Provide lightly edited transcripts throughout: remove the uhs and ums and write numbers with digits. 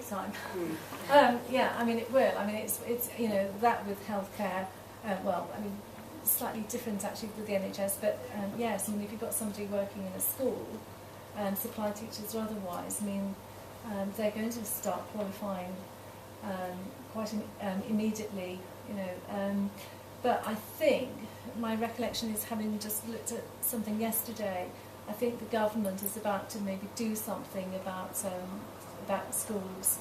time. Yeah, I mean it will. I mean it's you know, that with healthcare. Well, I mean slightly different actually with the NHS, but yes, I mean if you've got somebody working in a school, supply teachers or otherwise, I mean they're going to start qualifying quite immediately, you know. But I think my recollection is, having just looked at something yesterday, I think the government is about to maybe do something about schools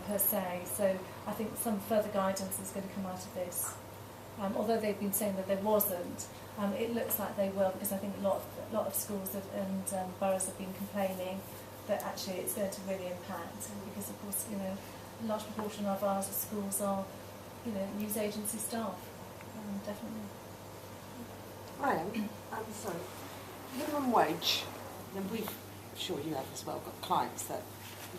per se. So I think some further guidance is going to come out of this. Although they've been saying that there wasn't, it looks like they will, because I think a lot of schools and boroughs have been complaining that actually it's going to really impact, because of course, you know, a large proportion of our schools are, you know, news agency staff, definitely. Graham, I'm sorry. Minimum wage, and I'm sure you have as well, got clients that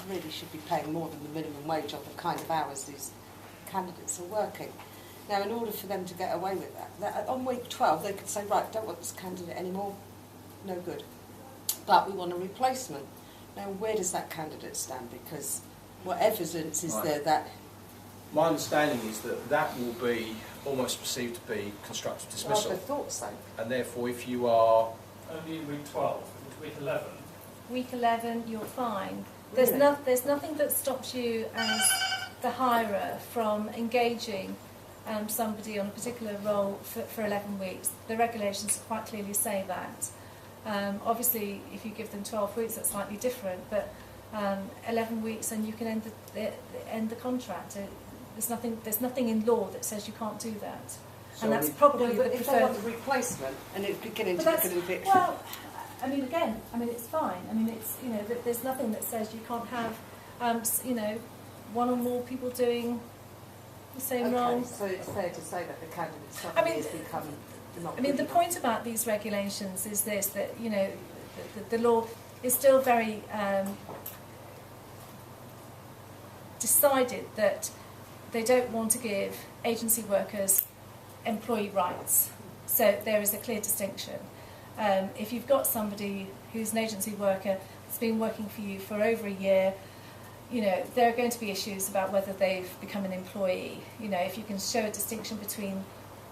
really should be paying more than the minimum wage on the kind of hours these candidates are working. Now, in order for them to get away with that, on week 12 they could say, right, don't want this candidate anymore, no good. But we want a replacement. Now, where does that candidate stand? Because what evidence is there that... My understanding is that that will be almost perceived to be constructive dismissal. Well, I thought so. And therefore, if you are... Only in week 12, week 11. Week 11, you're fine. Really? There's nothing that stops you as the hirer from engaging somebody on a particular role for 11 weeks. The regulations quite clearly say that. Obviously, if you give them 12 weeks, that's slightly different, but 11 weeks and you can end the contract. There's nothing in law that says you can't do that. So and that's probably the if preferred... they want a replacement and it's beginning to look a little bit... Well, I mean, again, I mean, it's fine. I mean, it's, you know, there's nothing that says you can't have, you know, one or more people doing the same role. So it's fair to say that the candidate suddenly has become not... I mean, the point about these regulations is this, that, you know, the law is still very decided that they don't want to give agency workers employee rights. So there is a clear distinction. If you've got somebody who's an agency worker that's been working for you for over a year, you know, there are going to be issues about whether they've become an employee. You know, if you can show a distinction between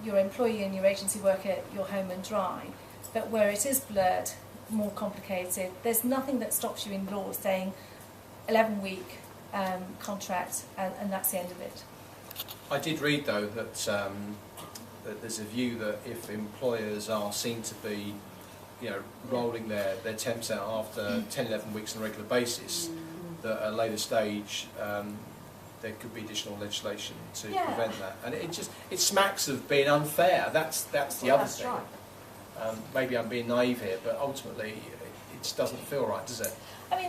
your employee and your agency worker, you're home and dry. But where it is blurred, more complicated, there's nothing that stops you in law saying 11-week contract and that's the end of it. I did read, though, that there's a view that if employers are seen to be, you know, rolling their temps out after 10, 11 weeks on a regular basis, that at a later stage there could be additional legislation to prevent that. And it smacks of being unfair. That's the other thing. Right. Maybe I'm being naive here, but ultimately it just doesn't feel right, does it? I mean,